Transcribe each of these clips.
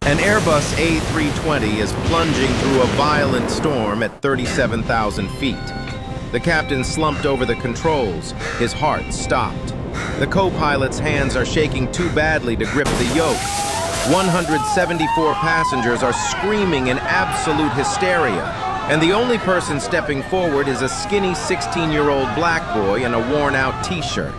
An Airbus A320 is plunging through a violent storm at 37,000 feet. The captain slumped over the controls. His heart stopped. The co-pilot's hands are shaking too badly to grip the yoke. 174 passengers are screaming in absolute hysteria, and the only person stepping forward is a skinny 16-year-old black boy in a worn-out t-shirt.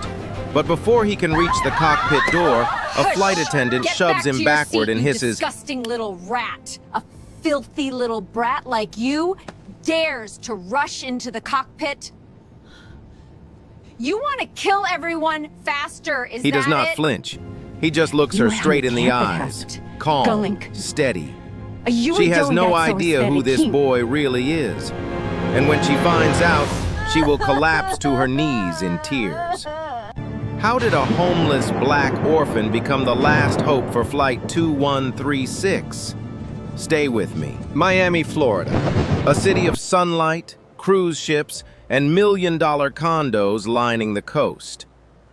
But before he can reach the cockpit door, a flight attendant shoves him backward and hisses, "Disgusting little rat! A filthy little brat like you dares to rush into the cockpit? You want to kill everyone faster, is that it?" He does not flinch. He just looks her straight in the eyes, calm, steady. She has no idea who this boy really is. And when she finds out, she will collapse to her knees in tears. How did a homeless black orphan become the last hope for Flight 2136? Stay with me. Miami, Florida, a city of sunlight, cruise ships, and million-dollar condos lining the coast.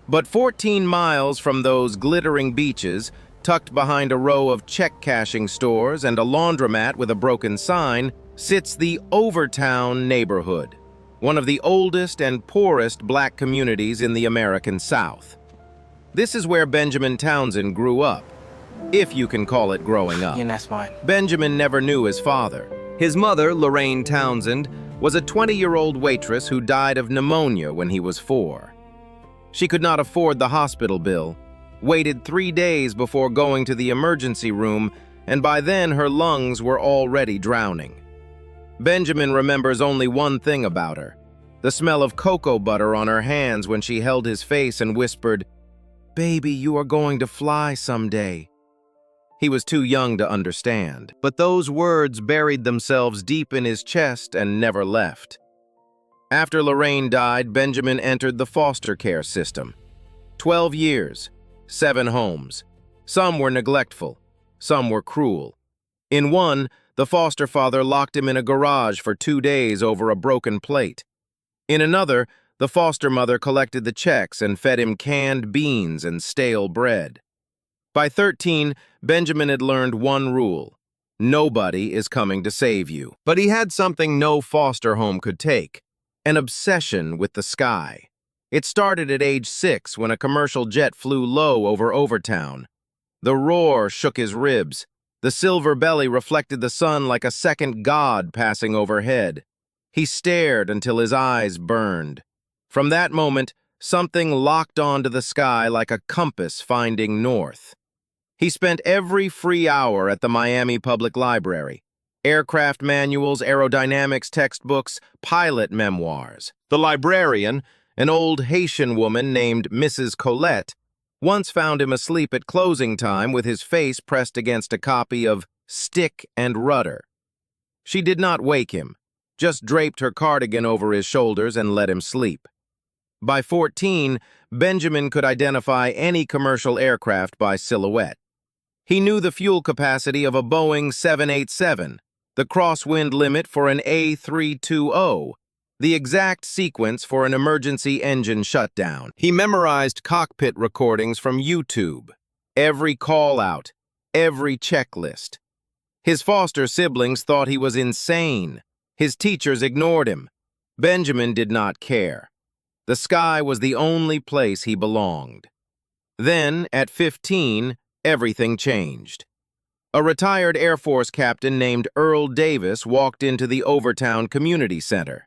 But 14 miles from those glittering beaches, tucked behind a row of check-cashing stores and a laundromat with a broken sign, sits the Overtown neighborhood, one of the oldest and poorest black communities in the American South. This is where Benjamin Townsend grew up, if you can call it growing up. Yeah, that's mine. Benjamin never knew his father. His mother, Lorraine Townsend, was a 20-year-old waitress who died of pneumonia when he was 4. She could not afford the hospital bill, waited 3 days before going to the emergency room, and by then her lungs were already drowning. Benjamin remembers only one thing about her: the smell of cocoa butter on her hands when she held his face and whispered, "Baby, you are going to fly someday." He was too young to understand, but those words buried themselves deep in his chest and never left. After Lorraine died, Benjamin entered the foster care system. 12 years, 7 homes. Some were neglectful, some were cruel. In one, the foster father locked him in a garage for 2 days over a broken plate. In another, the foster mother collected the checks and fed him canned beans and stale bread. By 13, Benjamin had learned one rule: nobody is coming to save you. But he had something no foster home could take: an obsession with the sky. It started at age 6 when a commercial jet flew low over Overtown. The roar shook his ribs. The silver belly reflected the sun like a second god passing overhead. He stared until his eyes burned. From that moment, something locked onto the sky like a compass finding north. He spent every free hour at the Miami Public Library. Aircraft manuals, aerodynamics textbooks, pilot memoirs. The librarian, an old Haitian woman named Mrs. Colette, once found him asleep at closing time with his face pressed against a copy of Stick and Rudder. She did not wake him, just draped her cardigan over his shoulders and let him sleep. By 14, Benjamin could identify any commercial aircraft by silhouette. He knew the fuel capacity of a Boeing 787, the crosswind limit for an A320, the exact sequence for an emergency engine shutdown. He memorized cockpit recordings from YouTube, every call-out, every checklist. His foster siblings thought he was insane. His teachers ignored him. Benjamin did not care. The sky was the only place he belonged. Then, at 15, everything changed. A retired Air Force captain named Earl Davis walked into the Overtown Community Center.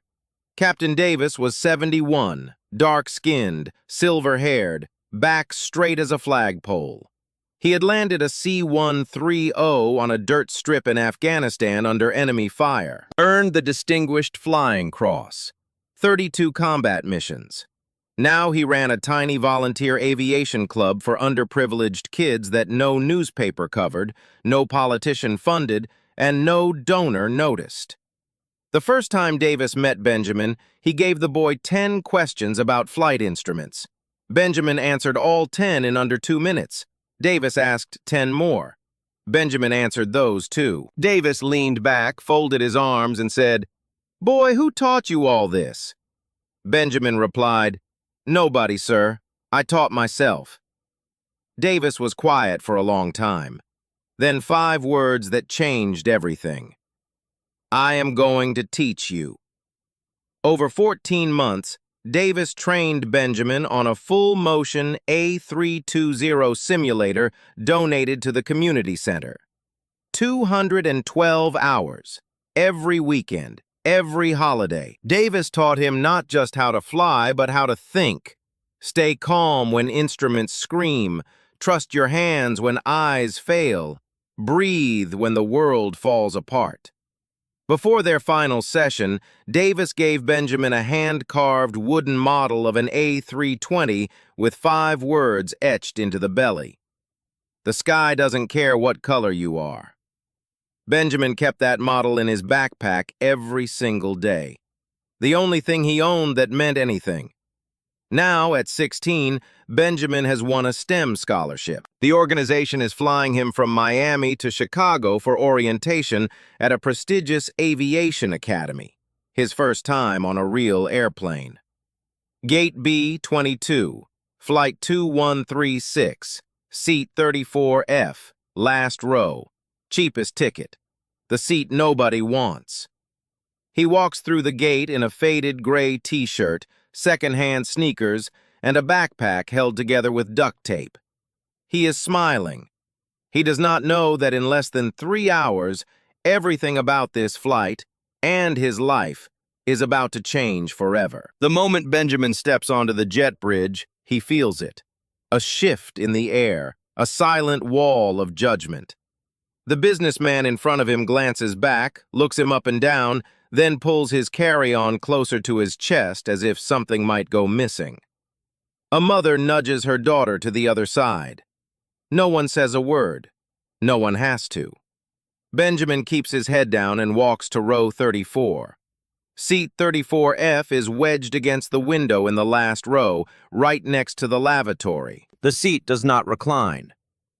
Captain Davis was 71, dark-skinned, silver-haired, back straight as a flagpole. He had landed a C-130 on a dirt strip in Afghanistan under enemy fire, earned the Distinguished Flying Cross, 32 combat missions. Now he ran a tiny volunteer aviation club for underprivileged kids that no newspaper covered, no politician funded, and no donor noticed. The first time Davis met Benjamin, he gave the boy 10 questions about flight instruments. Benjamin answered all 10 in under 2 minutes. Davis asked 10 more. Benjamin answered those too. Davis leaned back, folded his arms, and said, "Boy, who taught you all this?" Benjamin replied, "Nobody, sir. I taught myself." Davis was quiet for a long time. Then 5 words that changed everything. I am going to teach you. Over 14 months, Davis trained Benjamin on a full-motion A320 simulator donated to the community center. 212 hours, every weekend, every holiday. Davis taught him not just how to fly, but how to think. Stay calm when instruments scream. Trust your hands when eyes fail. Breathe when the world falls apart. Before their final session, Davis gave Benjamin a hand-carved wooden model of an A320 with 5 words etched into the belly. The sky doesn't care what color you are. Benjamin kept that model in his backpack every single day. The only thing he owned that meant anything. Now, at 16, Benjamin has won a STEM scholarship. The organization is flying him from Miami to Chicago for orientation at a prestigious aviation academy, his first time on a real airplane. Gate B22, Flight 2136, Seat 34F, last row, cheapest ticket, the seat nobody wants. He walks through the gate in a faded gray t-shirt, second-hand sneakers, and a backpack held together with duct tape. He is smiling. He does not know that in less than 3 hours, everything about this flight and his life is about to change forever. The moment Benjamin steps onto the jet bridge, he feels it. A shift in the air, a silent wall of judgment. The businessman in front of him glances back, looks him up and down, then pulls his carry-on closer to his chest as if something might go missing. A mother nudges her daughter to the other side. No one says a word. No one has to. Benjamin keeps his head down and walks to row 34. Seat 34F is wedged against the window in the last row, right next to the lavatory. The seat does not recline.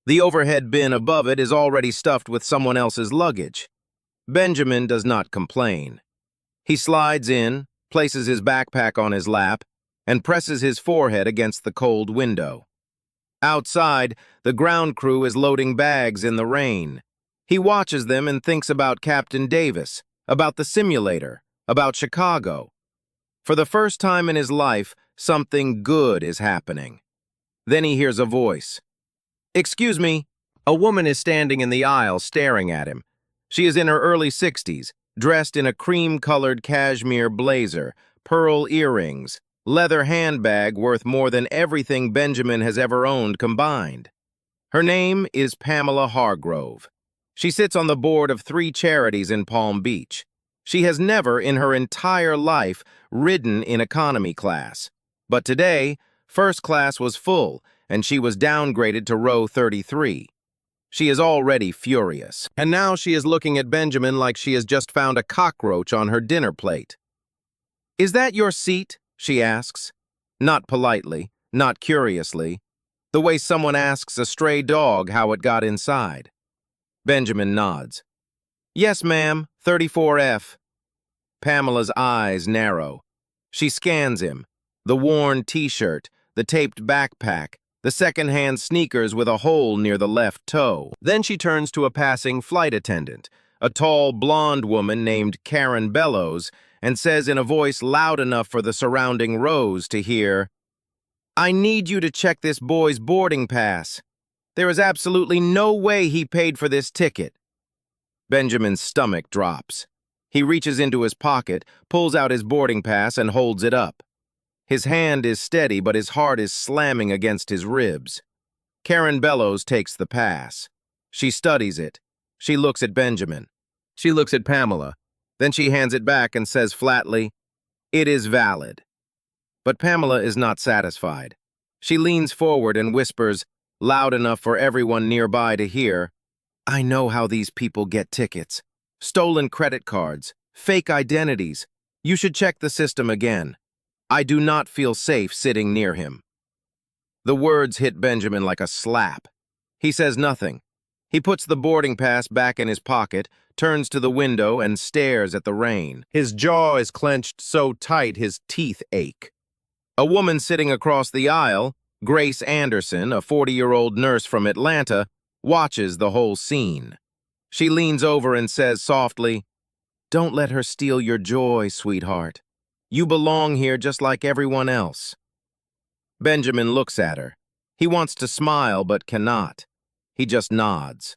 The overhead bin above it is already stuffed with someone else's luggage. Benjamin does not complain. He slides in, places his backpack on his lap, and presses his forehead against the cold window. Outside, the ground crew is loading bags in the rain. He watches them and thinks about Captain Davis, about the simulator, about Chicago. For the first time in his life, something good is happening. Then he hears a voice. "Excuse me." A woman is standing in the aisle staring at him. She is in her early 60s, dressed in a cream-colored cashmere blazer, pearl earrings, leather handbag worth more than everything Benjamin has ever owned combined. Her name is Pamela Hargrove. She sits on the board of 3 charities in Palm Beach. She has never in her entire life ridden in economy class. But today, first class was full, and she was downgraded to row 33. She is already furious. And now she is looking at Benjamin like she has just found a cockroach on her dinner plate. "Is that your seat?" she asks. Not politely, not curiously. The way someone asks a stray dog how it got inside. Benjamin nods. "Yes, ma'am, 34F. Pamela's eyes narrow. She scans him. The worn t-shirt, the taped backpack, the second-hand sneakers with a hole near the left toe. Then she turns to a passing flight attendant, a tall, blonde woman named Karen Bellows, and says in a voice loud enough for the surrounding rows to hear, "I need you to check this boy's boarding pass. There is absolutely no way he paid for this ticket." Benjamin's stomach drops. He reaches into his pocket, pulls out his boarding pass, and holds it up. His hand is steady, but his heart is slamming against his ribs. Karen Bellows takes the pass. She studies it. She looks at Benjamin. She looks at Pamela. Then she hands it back and says flatly, "It is valid." But Pamela is not satisfied. She leans forward and whispers, loud enough for everyone nearby to hear, "I know how these people get tickets. Stolen credit cards, fake identities. You should check the system again. I do not feel safe sitting near him." The words hit Benjamin like a slap. He says nothing. He puts the boarding pass back in his pocket, turns to the window, and stares at the rain. His jaw is clenched so tight his teeth ache. A woman sitting across the aisle, Grace Anderson, a 40-year-old nurse from Atlanta, watches the whole scene. She leans over and says softly, "Don't let her steal your joy, sweetheart. You belong here just like everyone else." Benjamin looks at her. He wants to smile but cannot. He just nods.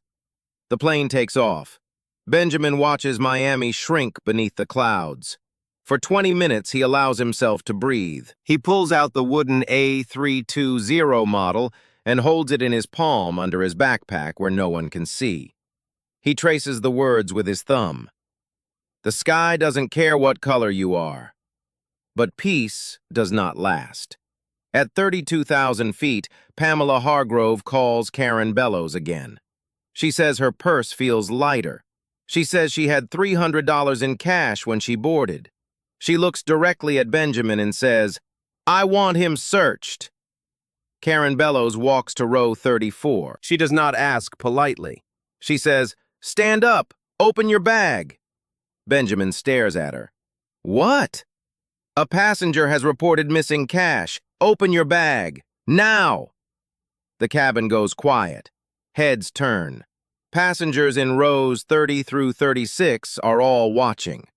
The plane takes off. Benjamin watches Miami shrink beneath the clouds. For 20 minutes, he allows himself to breathe. He pulls out the wooden A320 model and holds it in his palm under his backpack where no one can see. He traces the words with his thumb. The sky doesn't care what color you are. But peace does not last. At 32,000 feet, Pamela Hargrove calls Karen Bellows again. She says her purse feels lighter. She says she had $300 in cash when she boarded. She looks directly at Benjamin and says, "I want him searched." Karen Bellows walks to row 34. She does not ask politely. She says, "Stand up, open your bag." Benjamin stares at her. "What?" "A passenger has reported missing cash. Open your bag. Now!" The cabin goes quiet. Heads turn. Passengers in rows 30 through 36 are all watching.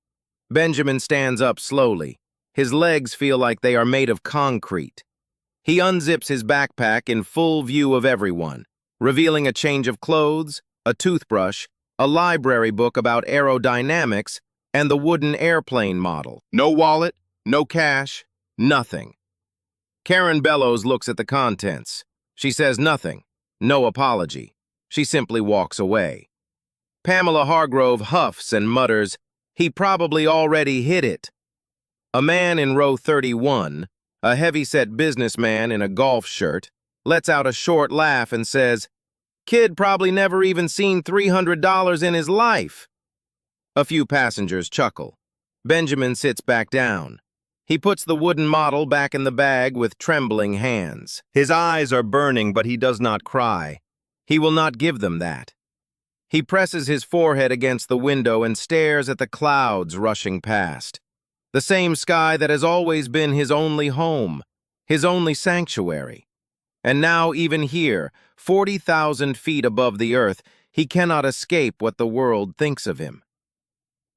Benjamin stands up slowly. His legs feel like they are made of concrete. He unzips his backpack in full view of everyone, revealing a change of clothes, a toothbrush, a library book about aerodynamics, and the wooden airplane model. No wallet, no cash, nothing. Karen Bellows looks at the contents. She says nothing, no apology. She simply walks away. Pamela Hargrove huffs and mutters, "He probably already hid it." A man in row 31, a heavy-set businessman in a golf shirt, lets out a short laugh and says, "Kid probably never even seen $300 in his life." A few passengers chuckle. Benjamin sits back down. He puts the wooden model back in the bag with trembling hands. His eyes are burning, but he does not cry. He will not give them that. He presses his forehead against the window and stares at the clouds rushing past. The same sky that has always been his only home, his only sanctuary. And now, even here, 40,000 feet above the earth, he cannot escape what the world thinks of him.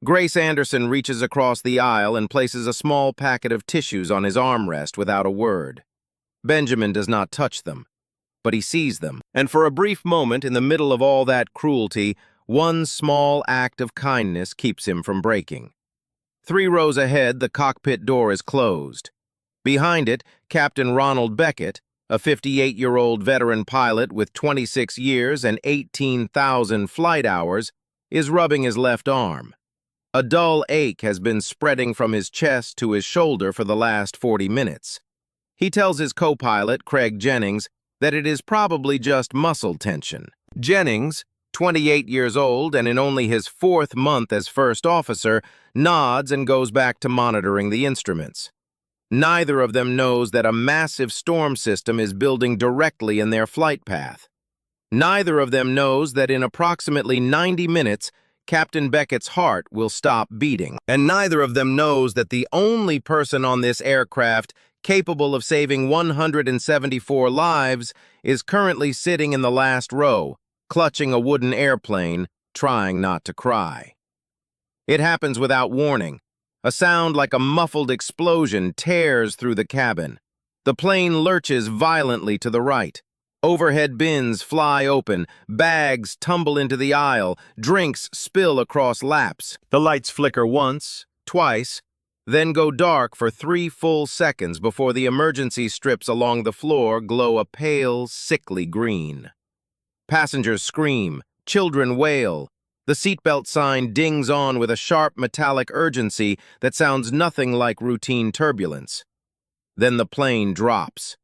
Grace Anderson reaches across the aisle and places a small packet of tissues on his armrest without a word. Benjamin does not touch them, but he sees them, and for a brief moment in the middle of all that cruelty, one small act of kindness keeps him from breaking. 3 rows ahead, the cockpit door is closed. Behind it, Captain Ronald Beckett, a 58-year-old veteran pilot with 26 years and 18,000 flight hours, is rubbing his left arm. A dull ache has been spreading from his chest to his shoulder for the last 40 minutes. He tells his co-pilot, Craig Jennings, that it is probably just muscle tension. Jennings, 28 years old and in only his 4th month as first officer, nods and goes back to monitoring the instruments. Neither of them knows that a massive storm system is building directly in their flight path. Neither of them knows that in approximately 90 minutes, Captain Beckett's heart will stop beating. And neither of them knows that the only person on this aircraft capable of saving 174 lives is currently sitting in the last row, clutching a wooden airplane, trying not to cry. It happens without warning. A sound like a muffled explosion tears through the cabin. The plane lurches violently to the right. Overhead bins fly open, bags tumble into the aisle, drinks spill across laps. The lights flicker once, twice, then go dark for 3 full seconds before the emergency strips along the floor glow a pale, sickly green. Passengers scream, children wail. The seatbelt sign dings on with a sharp metallic urgency that sounds nothing like routine turbulence. Then the plane drops.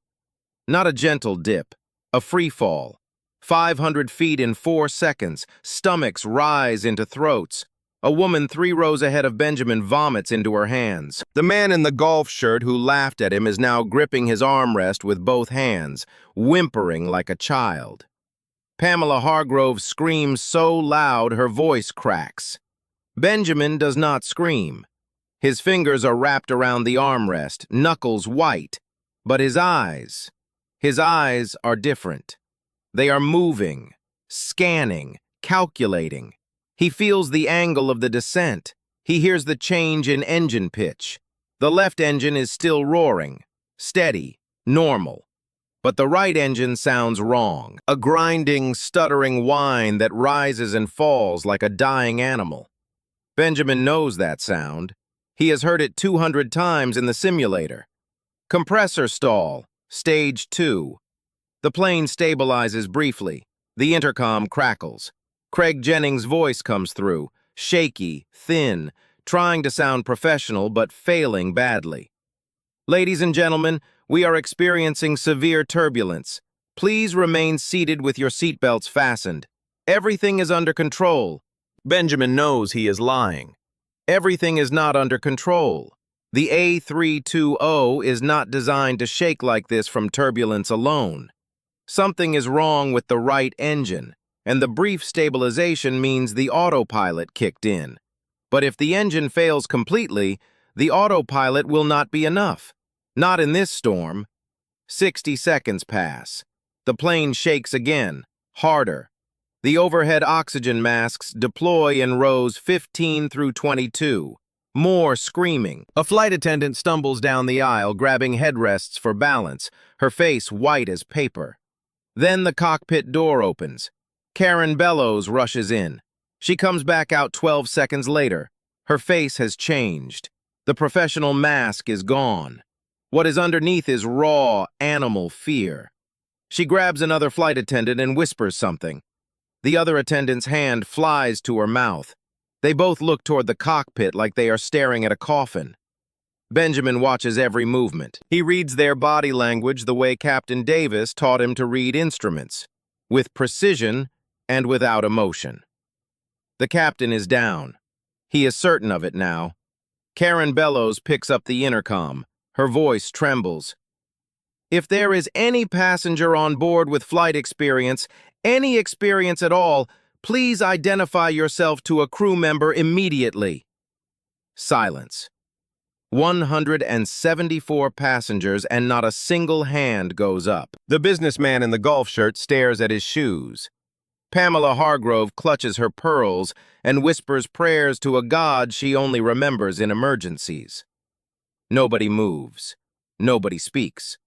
Not a gentle dip. A free fall. 500 feet in 4 seconds. Stomachs rise into throats. A woman 3 rows ahead of Benjamin vomits into her hands. The man in the golf shirt who laughed at him is now gripping his armrest with both hands, whimpering like a child. Pamela Hargrove screams so loud her voice cracks. Benjamin does not scream. His fingers are wrapped around the armrest, knuckles white, but his eyes are different. They are moving, scanning, calculating. He feels the angle of the descent. He hears the change in engine pitch. The left engine is still roaring, steady, normal. But the right engine sounds wrong, a grinding, stuttering whine that rises and falls like a dying animal. Benjamin knows that sound. He has heard it 200 times in the simulator. Compressor stall, stage 2. The plane stabilizes briefly. The intercom crackles. Craig Jennings' voice comes through, shaky, thin, trying to sound professional but failing badly. Ladies and gentlemen, we are experiencing severe turbulence. Please remain seated with your seatbelts fastened. Everything is under control. Benjamin knows he is lying. Everything is not under control. The A320 is not designed to shake like this from turbulence alone. Something is wrong with the right engine, and the brief stabilization means the autopilot kicked in. But if the engine fails completely, the autopilot will not be enough. Not in this storm. 60 seconds pass. The plane shakes again, harder. The overhead oxygen masks deploy in rows 15 through 22. More screaming. A flight attendant stumbles down the aisle, grabbing headrests for balance, her face white as paper. Then the cockpit door opens. Karen Bellows rushes in. She comes back out 12 seconds later. Her face has changed. The professional mask is gone. What is underneath is raw, animal fear. She grabs another flight attendant and whispers something. The other attendant's hand flies to her mouth. They both look toward the cockpit like they are staring at a coffin. Benjamin watches every movement. He reads their body language the way Captain Davis taught him to read instruments, with precision and without emotion. The captain is down. He is certain of it now. Karen Bellows picks up the intercom. Her voice trembles. If there is any passenger on board with flight experience, any experience at all, please identify yourself to a crew member immediately. Silence. 174 passengers and not a single hand goes up. The businessman in the golf shirt stares at his shoes. Pamela Hargrove clutches her pearls and whispers prayers to a God she only remembers in emergencies. Nobody moves. Nobody speaks.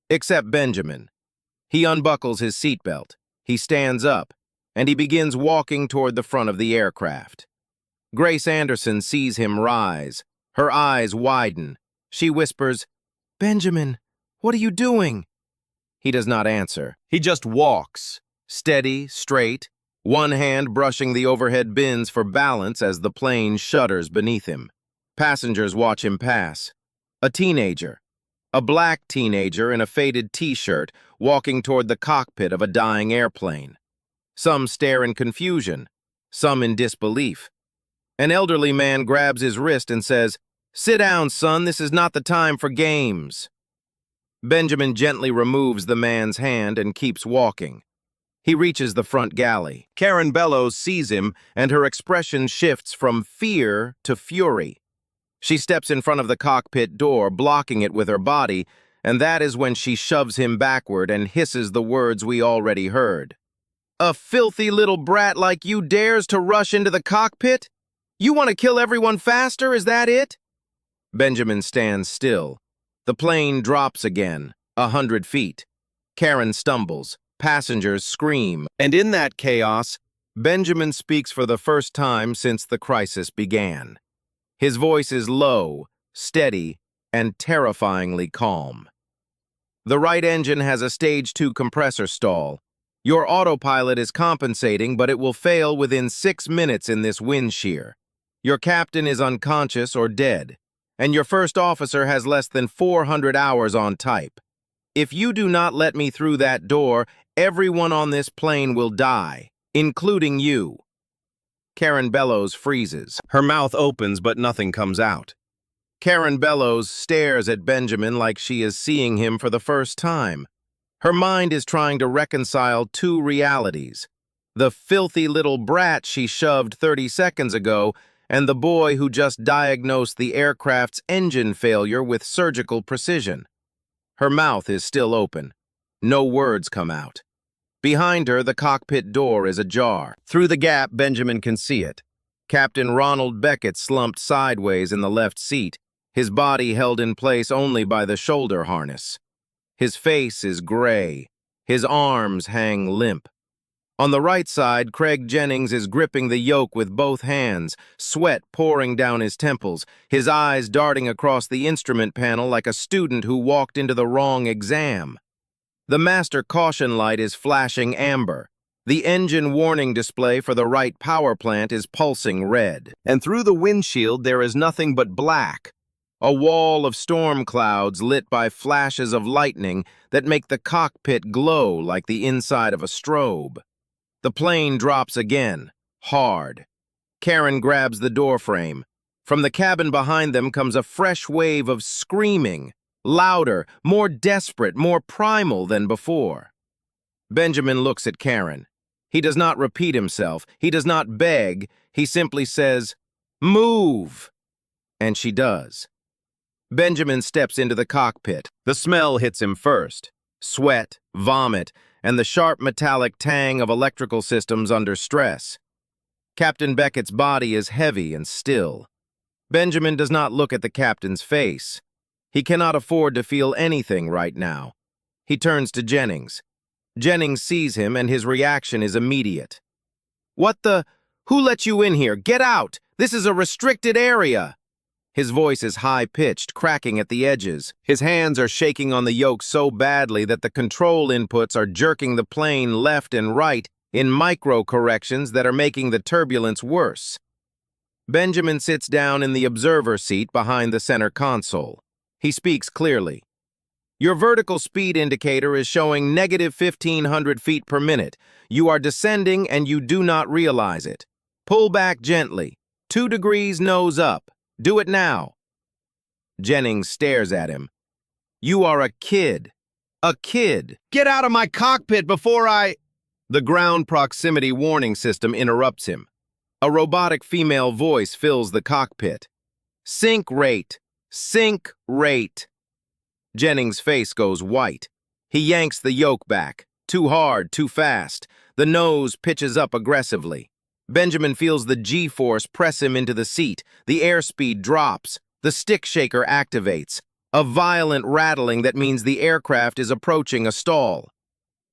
Except Benjamin. He unbuckles his seatbelt. He stands up, and he begins walking toward the front of the aircraft. Grace Anderson sees him rise. Her eyes widen. She whispers, "Benjamin, what are you doing?" He does not answer. He just walks, steady, straight, one hand brushing the overhead bins for balance as the plane shudders beneath him. Passengers watch him pass. A teenager, a black teenager in a faded t-shirt, walking toward the cockpit of a dying airplane. Some stare in confusion, some in disbelief. An elderly man grabs his wrist and says, "Sit down, son, this is not the time for games." Benjamin gently removes the man's hand and keeps walking. He reaches the front galley. Karen Bellows sees him, and her expression shifts from fear to fury. She steps in front of the cockpit door, blocking it with her body, and that is when she shoves him backward and hisses the words we already heard. "A filthy little brat like you dares to rush into the cockpit? You want to kill everyone faster, is that it?" Benjamin stands still. The plane drops again, 100 feet. Karen stumbles. Passengers scream. And in that chaos, Benjamin speaks for the first time since the crisis began. His voice is low, steady, and terrifyingly calm. The right engine has a stage 2 compressor stall. Your autopilot is compensating, but it will fail within 6 minutes in this wind shear. Your captain is unconscious or dead, and your first officer has less than 400 hours on type. If you do not let me through that door, everyone on this plane will die, including you. Karen Bellows freezes. Her mouth opens, but nothing comes out. Karen Bellows stares at Benjamin like she is seeing him for the first time. Her mind is trying to reconcile two realities: the filthy little brat she shoved 30 seconds ago, and the boy who just diagnosed the aircraft's engine failure with surgical precision. Her mouth is still open. No words come out. Behind her, the cockpit door is ajar. Through the gap, Benjamin can see it. Captain Ronald Beckett slumped sideways in the left seat, his body held in place only by the shoulder harness. His face is gray. His arms hang limp. On the right side, Craig Jennings is gripping the yoke with both hands, sweat pouring down his temples, his eyes darting across the instrument panel like a student who walked into the wrong exam. The master caution light is flashing amber. The engine warning display for the right power plant is pulsing red. And through the windshield there is nothing but black. A wall of storm clouds lit by flashes of lightning that make the cockpit glow like the inside of a strobe. The plane drops again, hard. Karen grabs the doorframe. From the cabin behind them comes a fresh wave of screaming, louder, more desperate, more primal than before. Benjamin looks at Karen. He does not repeat himself. He does not beg. He simply says, "Move!" And she does. Benjamin steps into the cockpit. The smell hits him first. Sweat, vomit, and the sharp metallic tang of electrical systems under stress. Captain Beckett's body is heavy and still. Benjamin does not look at the captain's face. He cannot afford to feel anything right now. He turns to Jennings. Jennings sees him and his reaction is immediate. "What the? Who let you in here? Get out! This is a restricted area!" His voice is high-pitched, cracking at the edges. His hands are shaking on the yoke so badly that the control inputs are jerking the plane left and right in micro-corrections that are making the turbulence worse. Benjamin sits down in the observer seat behind the center console. He speaks clearly. "Your vertical speed indicator is showing negative 1,500 feet per minute. You are descending and you do not realize it. Pull back gently. 2 degrees nose up. Do it now." Jennings stares at him. "You are a kid. A kid. Get out of my cockpit before I—" The ground proximity warning system interrupts him. A robotic female voice fills the cockpit. "Sink rate. Sink rate." Jennings' face goes white. He yanks the yoke back. Too hard, too fast. The nose pitches up aggressively. Benjamin feels the G-force press him into the seat. The airspeed drops. The stick shaker activates. A violent rattling that means the aircraft is approaching a stall.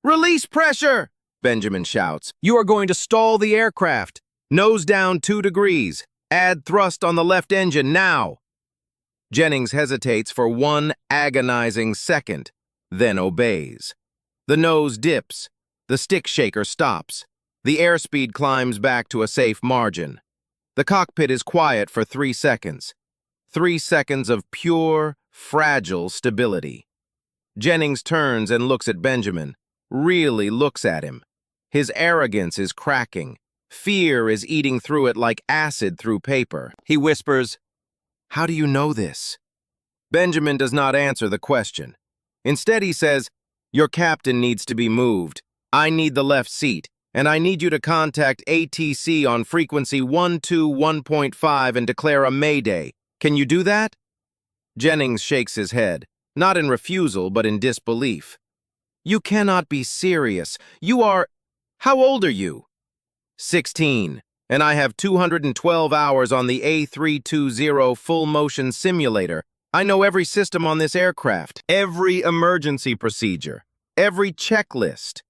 "Release pressure!" Benjamin shouts. "You are going to stall the aircraft. Nose down 2 degrees. Add thrust on the left engine now." Jennings hesitates for 1 agonizing second, then obeys. The nose dips. The stick shaker stops. The airspeed climbs back to a safe margin. The cockpit is quiet for 3 seconds. 3 seconds of pure, fragile stability. Jennings turns and looks at Benjamin, really looks at him. His arrogance is cracking. Fear is eating through it like acid through paper. He whispers, "How do you know this?" Benjamin does not answer the question. Instead, he says, "Your captain needs to be moved. I need the left seat. And I need you to contact ATC on frequency 121.5 and declare a mayday. Can you do that?" Jennings shakes his head, not in refusal, but in disbelief. "You cannot be serious. You are— How old are you?" 16, and I have 212 hours on the A320 full-motion simulator. I know every system on this aircraft, every emergency procedure, every checklist.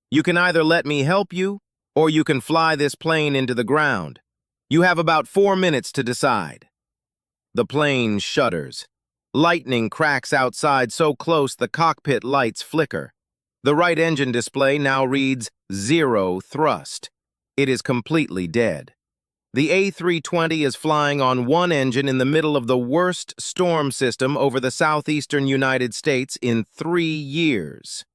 You can either let me help you, or you can fly this plane into the ground. You have about 4 minutes to decide." The plane shudders. Lightning cracks outside so close the cockpit lights flicker. The right engine display now reads 0 thrust. It is completely dead. The A320 is flying on 1 engine in the middle of the worst storm system over the southeastern United States in 3 years.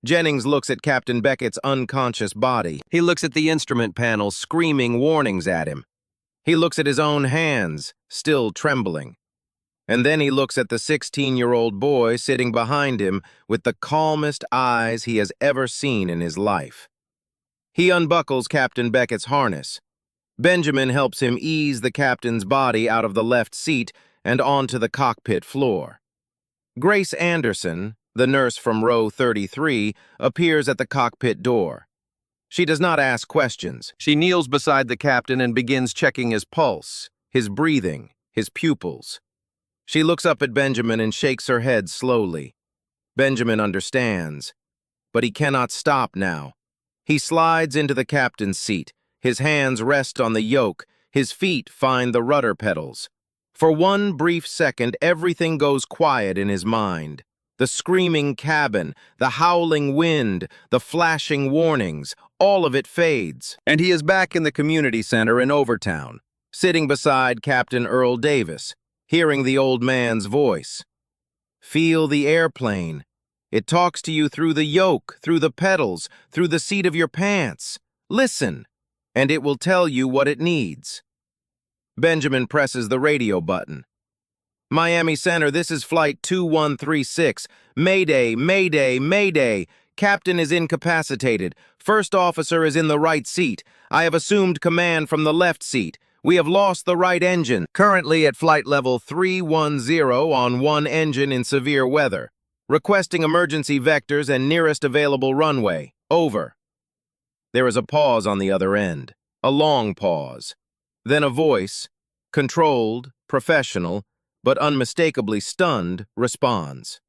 Jennings looks at Captain Beckett's unconscious body. He looks at the instrument panel, screaming warnings at him. He looks at his own hands, still trembling. And then he looks at the 16-year-old boy sitting behind him with the calmest eyes he has ever seen in his life. He unbuckles Captain Beckett's harness. Benjamin helps him ease the captain's body out of the left seat and onto the cockpit floor. Grace Anderson, The nurse from row 33 appears at the cockpit door. She does not ask questions. She kneels beside the captain and begins checking his pulse, his breathing, his pupils. She looks up at Benjamin and shakes her head slowly. Benjamin understands, but he cannot stop now. He slides into the captain's seat. His hands rest on the yoke. His feet find the rudder pedals. For one brief second, everything goes quiet in his mind. The screaming cabin, the howling wind, the flashing warnings, all of it fades. And he is back in the community center in Overtown, sitting beside Captain Earl Davis, hearing the old man's voice. Feel the airplane. It talks to you through the yoke, through the pedals, through the seat of your pants. Listen, and it will tell you what it needs. Benjamin presses the radio button. Miami Center, this is Flight 2136. Mayday, mayday, mayday. Captain is incapacitated. First officer is in the right seat. I have assumed command from the left seat. We have lost the right engine. Currently at flight level 310 on one engine in severe weather. Requesting emergency vectors and nearest available runway. Over. There is a pause on the other end. A long pause. Then a voice, controlled, professional, but unmistakably stunned, responds.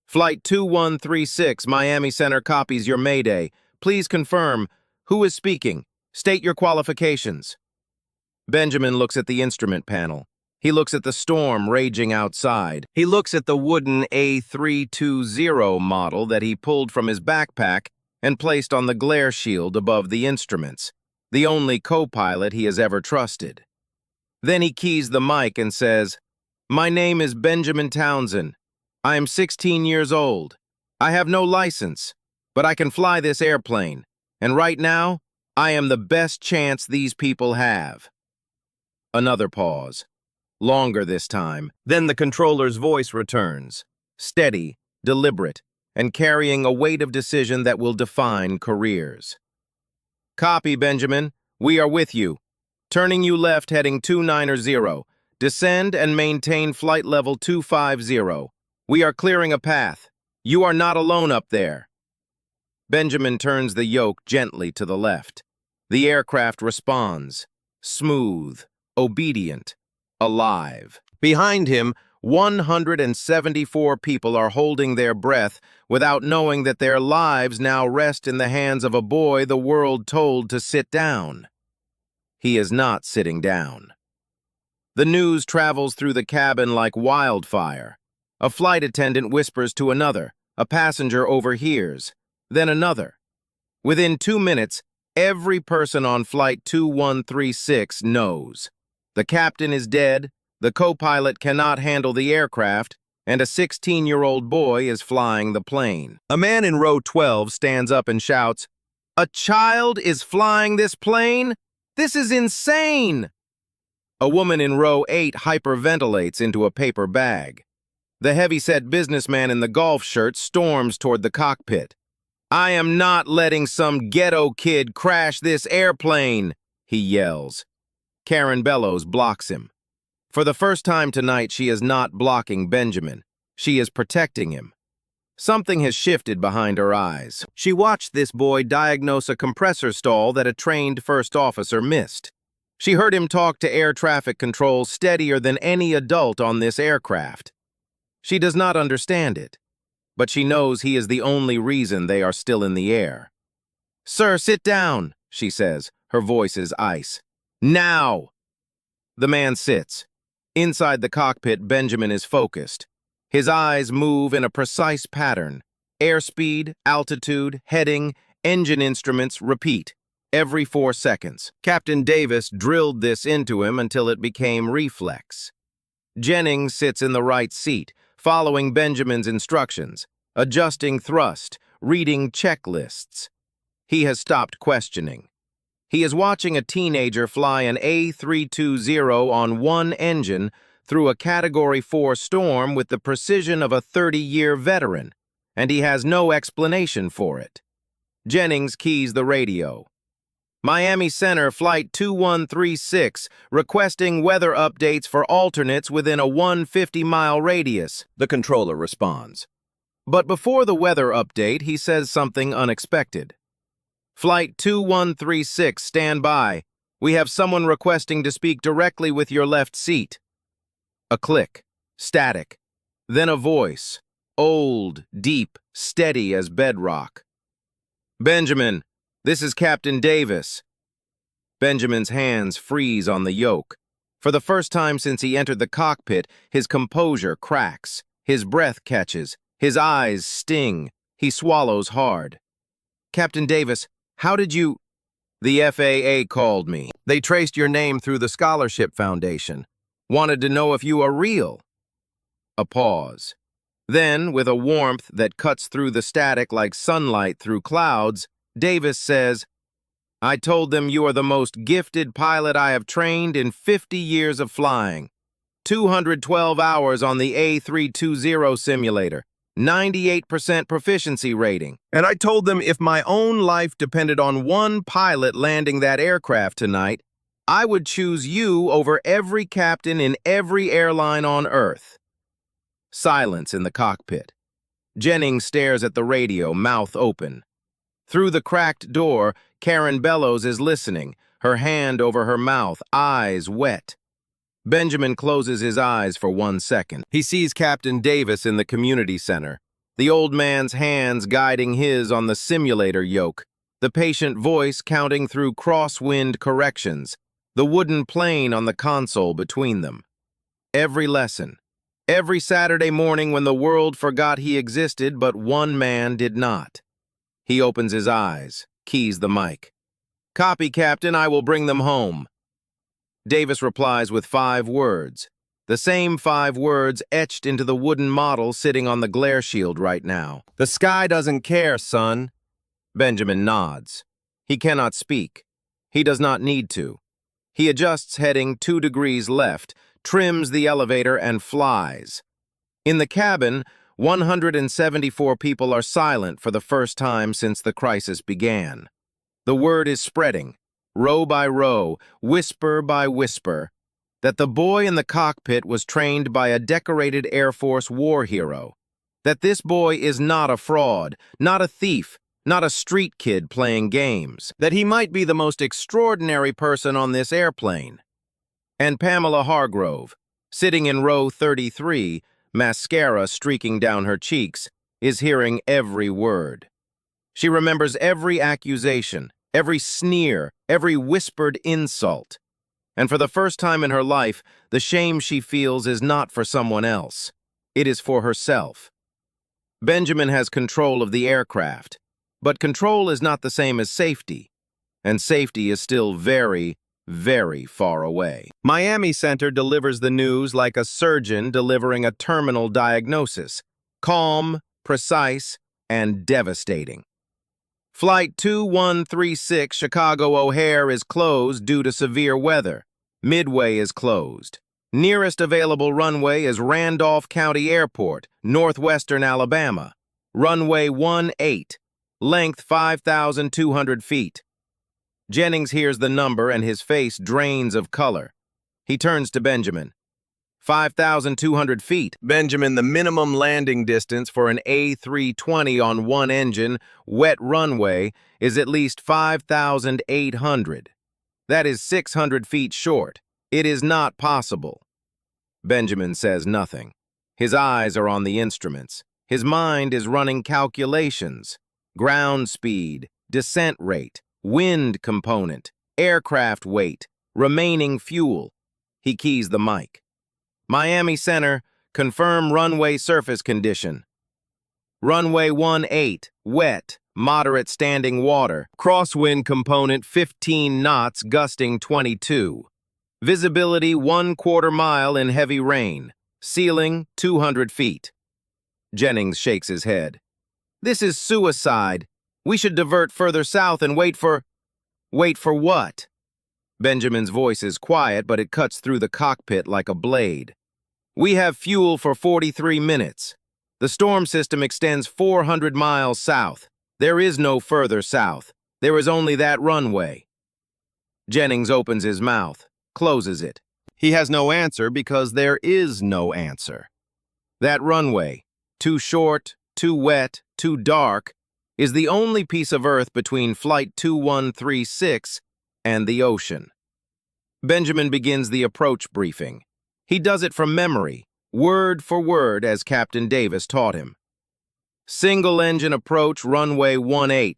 Flight 2136, Miami Center copies your mayday. Please confirm. Who is speaking? State your qualifications. Benjamin looks at the instrument panel. He looks at the storm raging outside. He looks at the wooden A320 model that he pulled from his backpack and placed on the glare shield above the instruments, the only co-pilot he has ever trusted. Then he keys the mic and says, My name is Benjamin Townsend. I am 16 years old. I have no license, but I can fly this airplane, and right now, I am the best chance these people have. Another pause. Longer this time. Then the controller's voice returns, steady, deliberate, and carrying a weight of decision that will define careers. Copy, Benjamin. We are with you. Turning you left heading 290. Descend and maintain flight level 250. We are clearing a path. You are not alone up there. Benjamin turns the yoke gently to the left. The aircraft responds, smooth, obedient, alive. Behind him, 174 people are holding their breath without knowing that their lives now rest in the hands of a boy the world told to sit down. He is not sitting down. The news travels through the cabin like wildfire. A flight attendant whispers to another. A passenger overhears. Then another. Within 2 minutes, every person on Flight 2136 knows. The captain is dead, the co-pilot cannot handle the aircraft, and a 16-year-old boy is flying the plane. A man in row 12 stands up and shouts, "A child is flying this plane? This is insane!" A woman in row 8 hyperventilates into a paper bag. The heavy-set businessman in the golf shirt storms toward the cockpit. "I am not letting some ghetto kid crash this airplane," he yells. Karen Bellows blocks him. For the first time tonight, she is not blocking Benjamin. She is protecting him. Something has shifted behind her eyes. She watched this boy diagnose a compressor stall that a trained first officer missed. She heard him talk to air traffic control steadier than any adult on this aircraft. She does not understand it, but she knows he is the only reason they are still in the air. "Sir, sit down," she says. Her voice is ice. "Now!" The man sits. Inside the cockpit, Benjamin is focused. His eyes move in a precise pattern. Airspeed, altitude, heading, engine instruments repeat every 4 seconds. Captain Davis drilled this into him until it became reflex. Jennings sits in the right seat, following Benjamin's instructions, adjusting thrust, reading checklists. He has stopped questioning. He is watching a teenager fly an A320 on one engine through a Category 4 storm with the precision of a 30-year veteran, and he has no explanation for it. Jennings keys the radio. "Miami Center, Flight 2136, requesting weather updates for alternates within a 150-mile radius," the controller responds. But before the weather update, he says something unexpected. Flight 2136, stand by. We have someone requesting to speak directly with your left seat. A click, static, then a voice, old, deep, steady as bedrock. Benjamin, this is Captain Davis. Benjamin's hands freeze on the yoke. For the first time since he entered the cockpit, his composure cracks, his breath catches, his eyes sting. He swallows hard. Captain Davis, how did you... The FAA called me. They traced your name through the Scholarship Foundation. Wanted to know if you are real. A pause. Then, with a warmth that cuts through the static like sunlight through clouds, Davis says, I told them you are the most gifted pilot I have trained in 50 years of flying. 212 hours on the A320 simulator. 98% proficiency rating. And I told them if my own life depended on one pilot landing that aircraft tonight, I would choose you over every captain in every airline on Earth. Silence in the cockpit. Jennings stares at the radio, mouth open. Through the cracked door, Karen Bellows is listening, her hand over her mouth, eyes wet. Benjamin closes his eyes for 1 second. He sees Captain Davis in the community center, the old man's hands guiding his on the simulator yoke, the patient voice counting through crosswind corrections, the wooden plane on the console between them. Every lesson, every Saturday morning when the world forgot he existed, but one man did not. He opens his eyes, keys the mic. Copy, Captain, I will bring them home. Davis replies with 5 words, the same 5 words etched into the wooden model sitting on the glare shield right now. The sky doesn't care, son. Benjamin nods. He cannot speak. He does not need to. He adjusts heading 2 degrees left, trims the elevator, and flies. In the cabin, 174 people are silent for the first time since the crisis began. The word is spreading, row by row, whisper by whisper, that the boy in the cockpit was trained by a decorated Air Force war hero, that this boy is not a fraud, not a thief, not a street kid playing games, that he might be the most extraordinary person on this airplane. And Pamela Hargrove, sitting in row 33, mascara streaking down her cheeks, is hearing every word. She remembers every accusation, every sneer, every whispered insult. And for the first time in her life, the shame she feels is not for someone else. It is for herself. Benjamin has control of the aircraft, but control is not the same as safety, and safety is still very, very far away. Miami Center delivers the news like a surgeon delivering a terminal diagnosis, calm, precise, and devastating. Flight 2136 Chicago O'Hare is closed due to severe weather. Midway is closed. Nearest available runway is Randolph County Airport, northwestern Alabama. Runway 18, length 5,200 feet. Jennings hears the number and his face drains of color. He turns to Benjamin. 5,200 feet. Benjamin, the minimum landing distance for an A320 on one engine, wet runway, is at least 5,800. That is 600 feet short. It is not possible. Benjamin says nothing. His eyes are on the instruments. His mind is running calculations. Ground speed, descent rate, wind component, aircraft weight, remaining fuel. He keys the mic. Miami Center, confirm runway surface condition. Runway 18, wet, moderate standing water. Crosswind component 15 knots, gusting 22. Visibility 1/4 mile in heavy rain. Ceiling 200 feet. Jennings shakes his head. This is suicide. We should divert further south and wait for... Wait for what? Benjamin's voice is quiet, but it cuts through the cockpit like a blade. We have fuel for 43 minutes. The storm system extends 400 miles south. There is no further south. There is only that runway. Jennings opens his mouth, closes it. He has no answer because there is no answer. That runway, too short, too wet, too dark, is the only piece of Earth between Flight 2136 and the ocean. Benjamin begins the approach briefing. He does it from memory, word for word as Captain Davis taught him. Single-engine approach runway 18.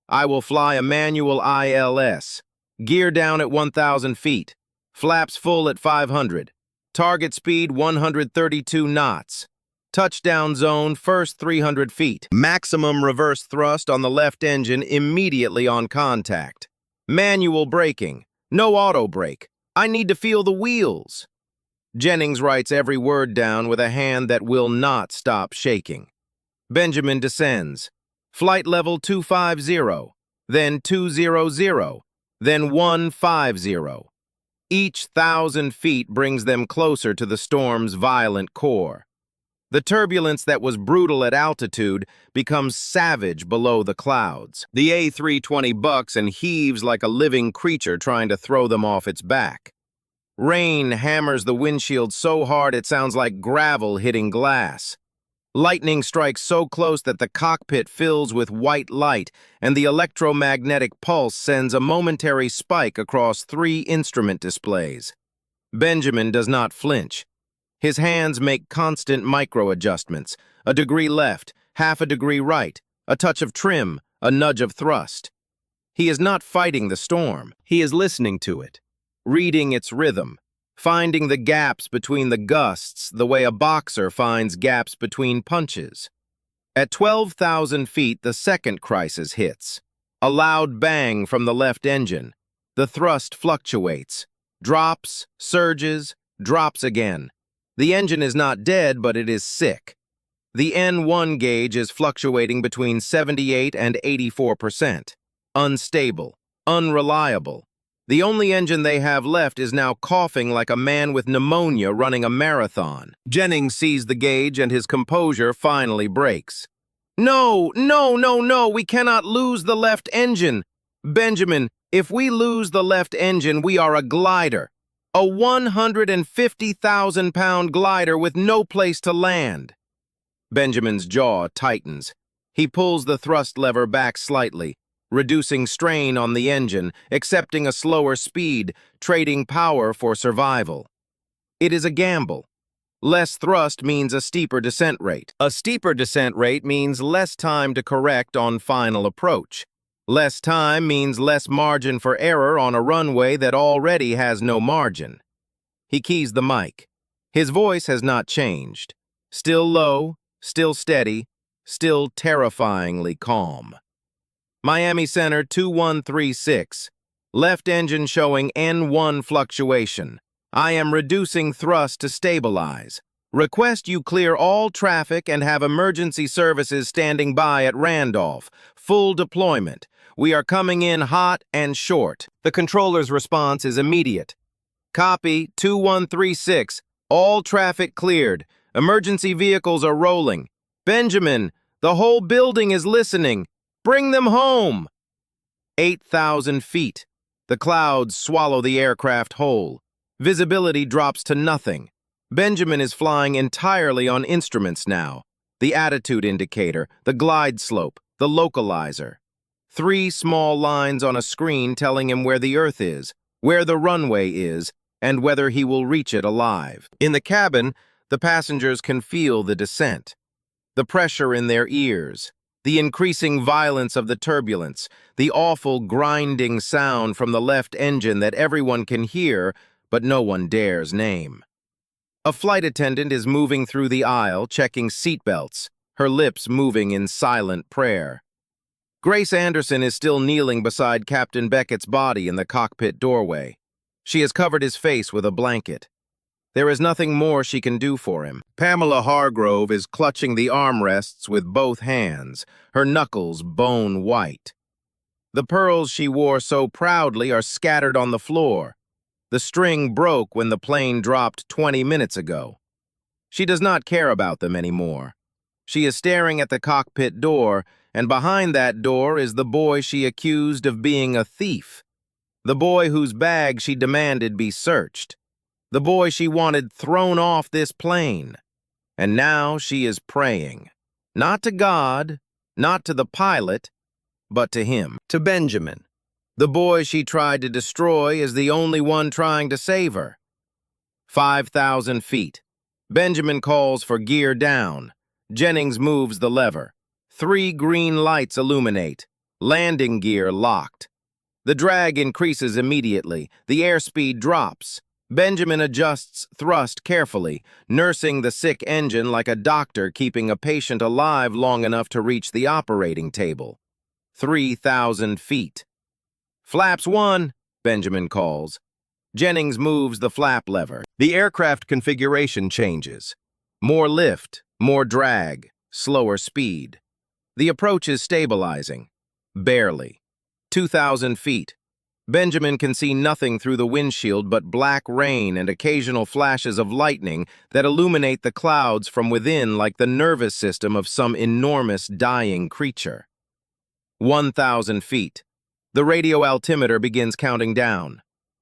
I will fly a manual ILS. Gear down at 1,000 feet. Flaps full at 500. Target speed 132 knots. Touchdown zone first 300 feet. Maximum reverse thrust on the left engine immediately on contact. Manual braking. No auto brake. I need to feel the wheels. Jennings writes every word down with a hand that will not stop shaking. Benjamin descends. Flight level 250, then 200, then 150. Each 1,000 feet brings them closer to the storm's violent core. The turbulence that was brutal at altitude becomes savage below the clouds. The A320 bucks and heaves like a living creature trying to throw them off its back. Rain hammers the windshield so hard it sounds like gravel hitting glass. Lightning strikes so close that the cockpit fills with white light, and the electromagnetic pulse sends a momentary spike across 3 instrument displays. Benjamin does not flinch. His hands make constant micro-adjustments, a degree left, half a degree right, a touch of trim, a nudge of thrust. He is not fighting the storm. He is listening to it, reading its rhythm, finding the gaps between the gusts the way a boxer finds gaps between punches. At 12,000 feet, the second crisis hits. A loud bang from the left engine. The thrust fluctuates, drops, surges, drops again. The engine is not dead, but it is sick. The N1 gauge is fluctuating between 78 and 84%. Unstable, unreliable. The only engine they have left is now coughing like a man with pneumonia running a marathon. Jennings sees the gauge and his composure finally breaks. No, we cannot lose the left engine. Benjamin, if we lose the left engine, we are a glider. A 150,000-pound glider with no place to land. Benjamin's jaw tightens. He pulls the thrust lever back slightly, reducing strain on the engine, accepting a slower speed, trading power for survival. It is a gamble. Less thrust means a steeper descent rate. A steeper descent rate means less time to correct on final approach. Less time means less margin for error on a runway that already has no margin. He keys the mic. His voice has not changed. Still low, still steady, still terrifyingly calm. Miami Center 2136. Left engine showing N1 fluctuation. I am reducing thrust to stabilize. Request you clear all traffic and have emergency services standing by at Randolph. Full deployment. We are coming in hot and short. The controller's response is immediate. Copy 2136. All traffic cleared. Emergency vehicles are rolling. Benjamin, the whole building is listening. Bring them home. 8,000 feet. The clouds swallow the aircraft whole. Visibility drops to nothing. Benjamin is flying entirely on instruments now. The attitude indicator, the glide slope, the localizer. 3 small lines on a screen telling him where the Earth is, where the runway is, and whether he will reach it alive. In the cabin, the passengers can feel the descent. The pressure in their ears, the increasing violence of the turbulence, the awful grinding sound from the left engine that everyone can hear, but no one dares name. A flight attendant is moving through the aisle, checking seatbelts, her lips moving in silent prayer. Grace Anderson is still kneeling beside Captain Beckett's body in the cockpit doorway. She has covered his face with a blanket. There is nothing more she can do for him. Pamela Hargrove is clutching the armrests with both hands, her knuckles bone white. The pearls she wore so proudly are scattered on the floor. The string broke when the plane dropped 20 minutes ago. She does not care about them anymore. She is staring at the cockpit door, and behind that door is the boy she accused of being a thief. The boy whose bag she demanded be searched. The boy she wanted thrown off this plane. And now she is praying. Not to God, not to the pilot, but to him, to Benjamin. The boy she tried to destroy is the only one trying to save her. 5,000 feet. Benjamin calls for gear down. Jennings moves the lever. 3 green lights illuminate. Landing gear locked. The drag increases immediately. The airspeed drops. Benjamin adjusts thrust carefully, nursing the sick engine like a doctor keeping a patient alive long enough to reach the operating table. 3,000 feet. Flaps 1, Benjamin calls. Jennings moves the flap lever. The aircraft configuration changes. More lift, more drag, slower speed. The approach is stabilizing. Barely. 2,000 feet. Benjamin can see nothing through the windshield but black rain and occasional flashes of lightning that illuminate the clouds from within like the nervous system of some enormous dying creature. 1,000 feet. The radio altimeter begins counting down.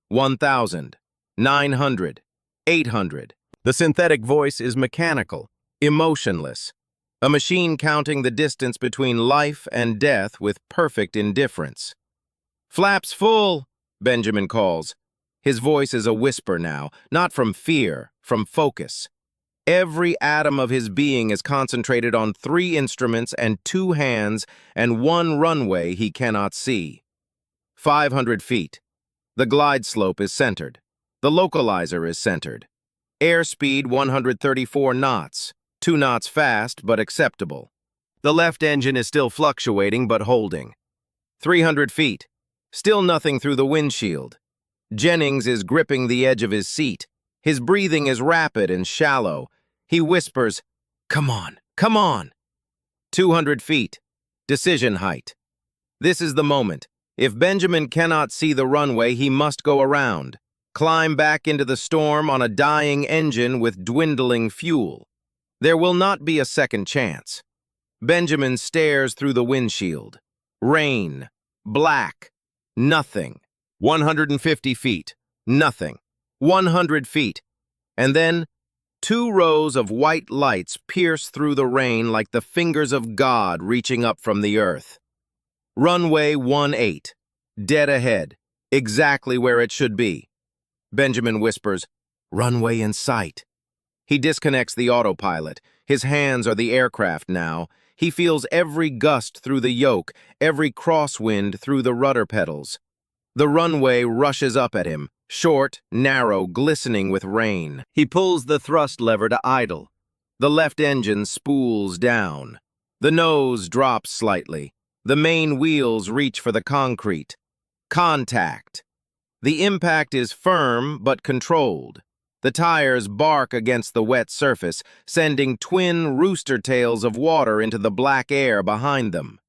1,000, 900, 800. The synthetic voice is mechanical, emotionless. A machine counting the distance between life and death with perfect indifference. Flaps full, Benjamin calls. His voice is a whisper now, not from fear, from focus. Every atom of his being is concentrated on 3 instruments and 2 hands and 1 runway he cannot see. 500 feet. The glide slope is centered. The localizer is centered. Airspeed 134 knots, 2 knots fast but acceptable. The left engine is still fluctuating but holding. 300 feet. Still nothing through the windshield. Jennings is gripping the edge of his seat. His breathing is rapid and shallow. He whispers, "Come on, come on." 200 feet. Decision height. This is the moment. If Benjamin cannot see the runway, he must go around. Climb back into the storm on a dying engine with dwindling fuel. There will not be a second chance. Benjamin stares through the windshield. Rain. Black. Nothing. 150 feet. Nothing. 100 feet. And then 2 rows of white lights pierce through the rain like the fingers of God reaching up from the earth. Runway 18. Dead ahead. Exactly where it should be. Benjamin whispers, "Runway in sight." He disconnects the autopilot. His hands are the aircraft now. He feels every gust through the yoke, every crosswind through the rudder pedals. The runway rushes up at him, short, narrow, glistening with rain. He pulls the thrust lever to idle. The left engine spools down. The nose drops slightly. The main wheels reach for the concrete. Contact. The impact is firm but controlled. The tires bark against the wet surface, sending twin rooster tails of water into the black air behind them.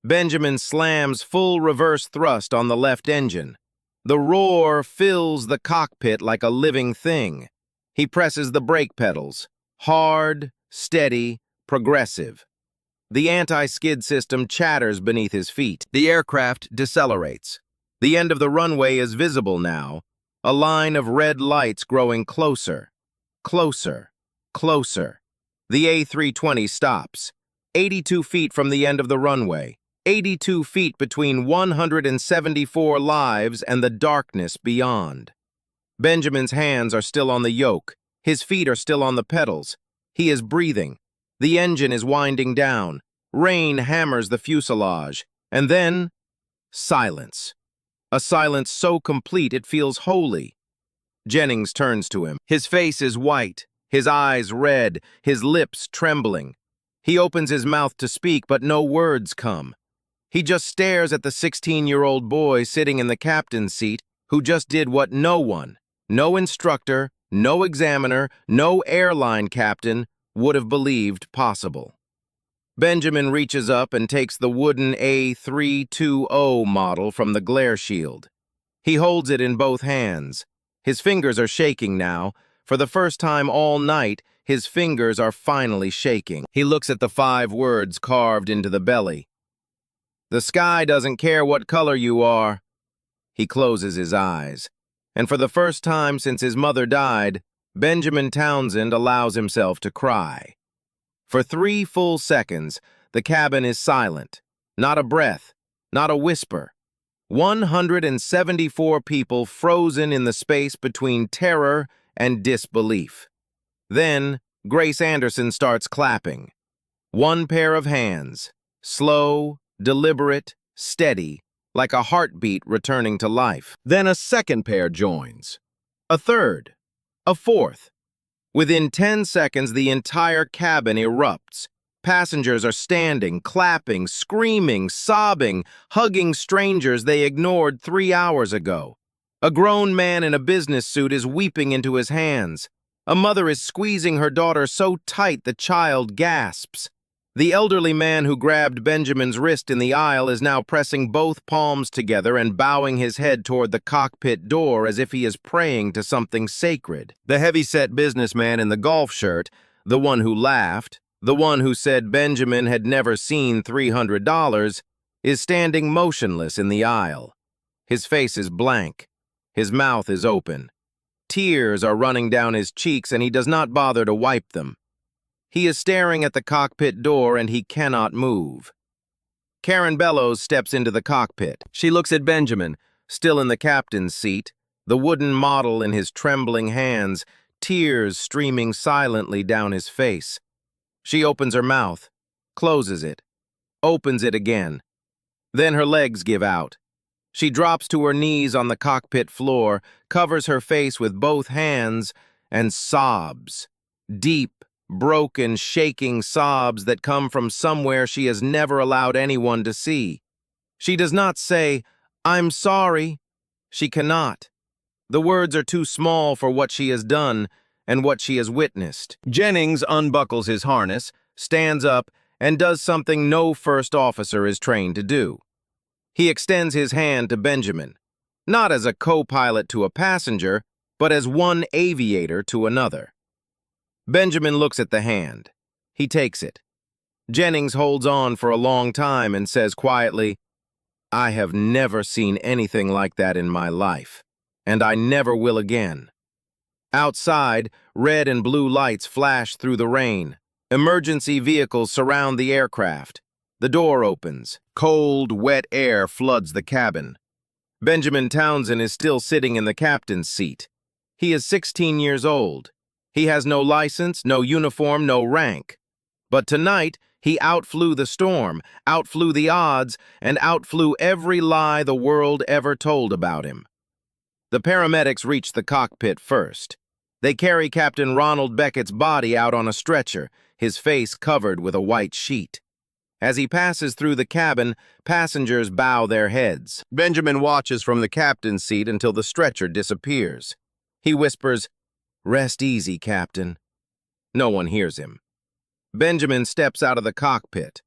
Benjamin slams full reverse thrust on the left engine. The roar fills the cockpit like a living thing. He presses the brake pedals. Hard, steady, progressive. The anti-skid system chatters beneath his feet. The aircraft decelerates. The end of the runway is visible now, a line of red lights growing closer, closer, closer. The A320 stops, 82 feet from the end of the runway, 82 feet between 174 lives and the darkness beyond. Benjamin's hands are still on the yoke. His feet are still on the pedals. He is breathing. The engine is winding down. Rain hammers the fuselage. And then, silence. A silence so complete it feels holy. Jennings turns to him. His face is white, his eyes red, his lips trembling. He opens his mouth to speak, but no words come. He just stares at the 16-year-old boy sitting in the captain's seat who just did what no one, no instructor, no examiner, no airline captain would have believed possible. Benjamin reaches up and takes the wooden A320 model from the glare shield. He holds it in both hands. His fingers are shaking now. For the first time all night, his fingers are finally shaking. He looks at the 5 words carved into the belly. "The sky doesn't care what color you are." He closes his eyes. And for the first time since his mother died, Benjamin Townsend allows himself to cry. For 3 full seconds, the cabin is silent. Not a breath, not a whisper. 174 people frozen in the space between terror and disbelief. Then, Grace Anderson starts clapping. One pair of hands, slow, deliberate, steady, like a heartbeat returning to life. Then a second pair joins. A third. A fourth. Within 10 seconds, the entire cabin erupts. Passengers are standing, clapping, screaming, sobbing, hugging strangers they ignored 3 hours ago. A grown man in a business suit is weeping into his hands. A mother is squeezing her daughter so tight the child gasps. The elderly man who grabbed Benjamin's wrist in the aisle is now pressing both palms together and bowing his head toward the cockpit door as if he is praying to something sacred. The heavy-set businessman in the golf shirt, the one who laughed, the one who said Benjamin had never seen $300, is standing motionless in the aisle. His face is blank. His mouth is open. Tears are running down his cheeks and he does not bother to wipe them. He is staring at the cockpit door and he cannot move. Karen Bellows steps into the cockpit. She looks at Benjamin, still in the captain's seat, the wooden model in his trembling hands, tears streaming silently down his face. She opens her mouth, closes it, opens it again. Then her legs give out. She drops to her knees on the cockpit floor, covers her face with both hands, and sobs. Deep, broken, shaking sobs that come from somewhere she has never allowed anyone to see. She does not say, "I'm sorry." She cannot. The words are too small for what she has done and what she has witnessed. Jennings unbuckles his harness, stands up, and does something no first officer is trained to do. He extends his hand to Benjamin, not as a co-pilot to a passenger, but as one aviator to another. Benjamin looks at the hand. He takes it. Jennings holds on for a long time and says quietly, "I have never seen anything like that in my life, and I never will again." Outside, red and blue lights flash through the rain. Emergency vehicles surround the aircraft. The door opens. Cold, wet air floods the cabin. Benjamin Townsend is still sitting in the captain's seat. He is 16 years old. He has no license, no uniform, no rank. But tonight, he outflew the storm, outflew the odds, and outflew every lie the world ever told about him. The paramedics reach the cockpit first. They carry Captain Ronald Beckett's body out on a stretcher, his face covered with a white sheet. As he passes through the cabin, passengers bow their heads. Benjamin watches from the captain's seat until the stretcher disappears. He whispers, "Rest easy, Captain." No one hears him. Benjamin steps out of the cockpit.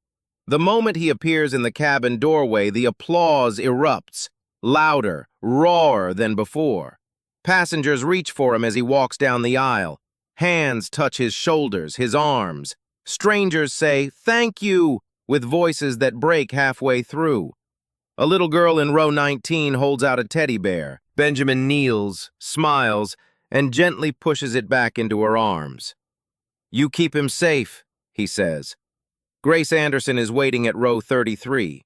The moment he appears in the cabin doorway, the applause erupts, louder, rawer than before. Passengers reach for him as he walks down the aisle. Hands touch his shoulders, his arms. Strangers say, "Thank you," with voices that break halfway through. A little girl in row 19 holds out a teddy bear. Benjamin kneels, smiles, and gently pushes it back into her arms. "You keep him safe," he says. Grace Anderson is waiting at row 33.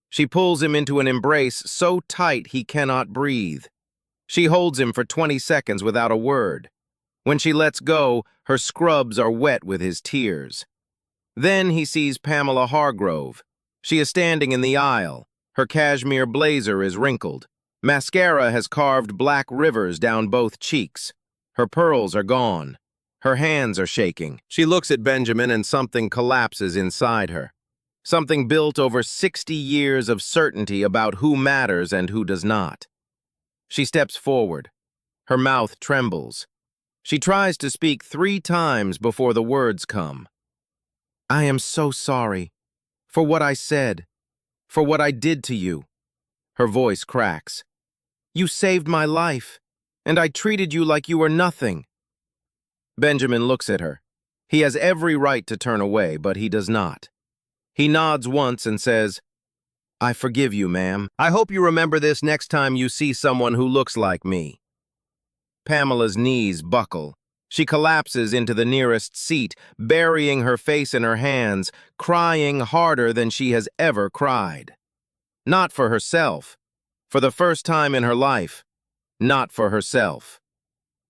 She pulls him into an embrace so tight he cannot breathe. She holds him for 20 seconds without a word. When she lets go, her scrubs are wet with his tears. Then he sees Pamela Hargrove. She is standing in the aisle. Her cashmere blazer is wrinkled. Mascara has carved black rivers down both cheeks. Her pearls are gone. Her hands are shaking. She looks at Benjamin and something collapses inside her. Something built over 60 years of certainty about who matters and who does not. She steps forward. Her mouth trembles. She tries to speak 3 times before the words come. "I am so sorry for what I said, for what I did to you." Her voice cracks. "You saved my life, and I treated you like you were nothing." Benjamin looks at her. He has every right to turn away, but he does not. He nods once and says, "I forgive you, ma'am. I hope you remember this next time you see someone who looks like me." Pamela's knees buckle. She collapses into the nearest seat, burying her face in her hands, crying harder than she has ever cried. Not for herself. For the first time in her life, not for herself.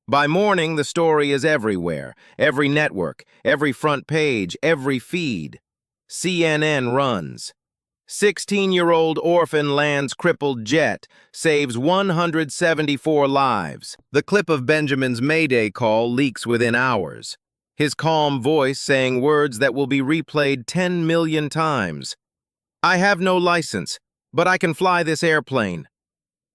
By morning, the story is everywhere, every network, every front page, every feed. CNN runs. 16-year-old orphan lands crippled jet, saves 174 lives. The clip of Benjamin's Mayday call leaks within hours. His calm voice saying words that will be replayed 10 million times. I have no license, but I can fly this airplane.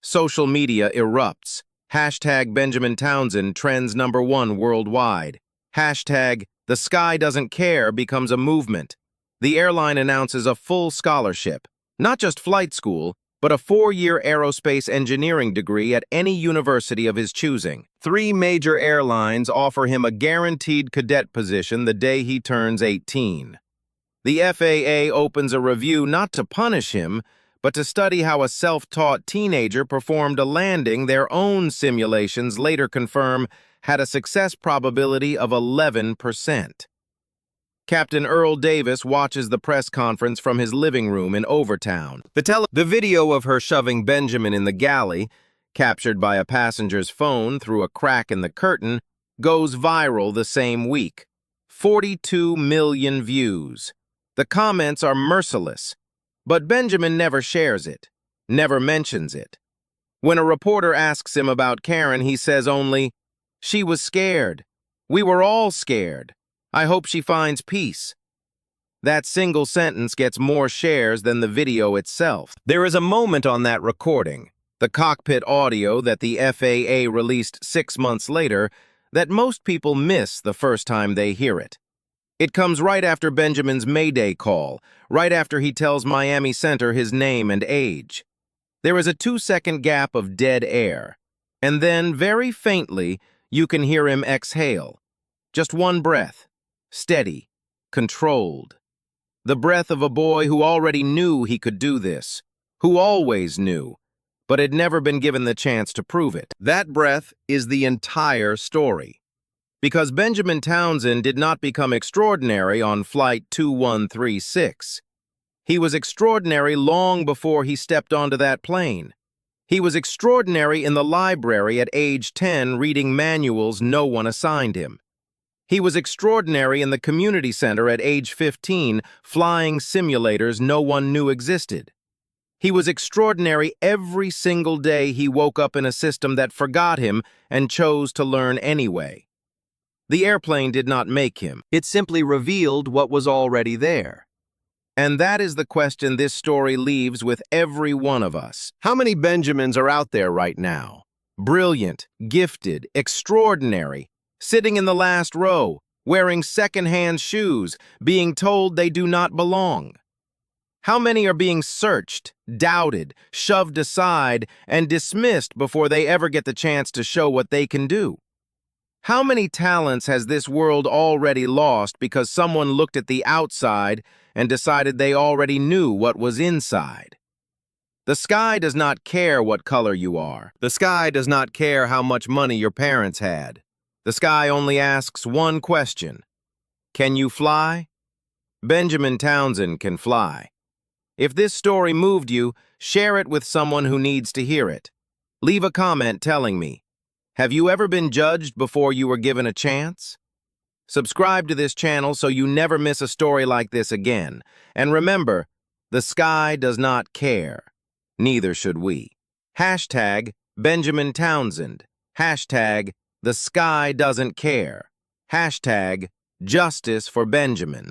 Social media erupts. Hashtag Benjamin Townsend trends #1 worldwide. Hashtag The Sky Doesn't Care becomes a movement. The airline announces a full scholarship, not just flight school, but a 4-year aerospace engineering degree at any university of his choosing. 3 major airlines offer him a guaranteed cadet position the day he turns 18. The FAA opens a review not to punish him, but to study how a self-taught teenager performed a landing their own simulations later confirm had a success probability of 11%. Captain Earl Davis watches the press conference from his living room in Overtown. The video of her shoving Benjamin in the galley, captured by a passenger's phone through a crack in the curtain, goes viral the same week. 42 million views. The comments are merciless. But Benjamin never shares it, never mentions it. When a reporter asks him about Karen, he says only, "She was scared. We were all scared. I hope she finds peace." That single sentence gets more shares than the video itself. There is a moment on that recording, the cockpit audio that the FAA released 6 months later, that most people miss the first time they hear it. It comes right after Benjamin's Mayday call, right after he tells Miami Center his name and age. There is a 2-second gap of dead air, and then, very faintly, you can hear him exhale. Just one breath, steady, controlled. The breath of a boy who already knew he could do this, who always knew, but had never been given the chance to prove it. That breath is the entire story. Because Benjamin Townsend did not become extraordinary on Flight 2136. He was extraordinary long before he stepped onto that plane. He was extraordinary in the library at age 10 reading manuals no one assigned him. He was extraordinary in the community center at age 15 flying simulators no one knew existed. He was extraordinary every single day he woke up in a system that forgot him and chose to learn anyway. The airplane did not make him. It simply revealed what was already there. And that is the question this story leaves with every one of us. How many Benjamins are out there right now? Brilliant, gifted, extraordinary, sitting in the last row, wearing second-hand shoes, being told they do not belong. How many are being searched, doubted, shoved aside, and dismissed before they ever get the chance to show what they can do? How many talents has this world already lost because someone looked at the outside and decided they already knew what was inside? The sky does not care what color you are. The sky does not care how much money your parents had. The sky only asks one question. Can you fly? Benjamin Townsend can fly. If this story moved you, share it with someone who needs to hear it. Leave a comment telling me, have you ever been judged before you were given a chance? Subscribe to this channel so you never miss a story like this again. And remember, the sky does not care. Neither should we. Hashtag Benjamin Townsend. Hashtag The Sky Doesn't Care. Hashtag Justice for Benjamin.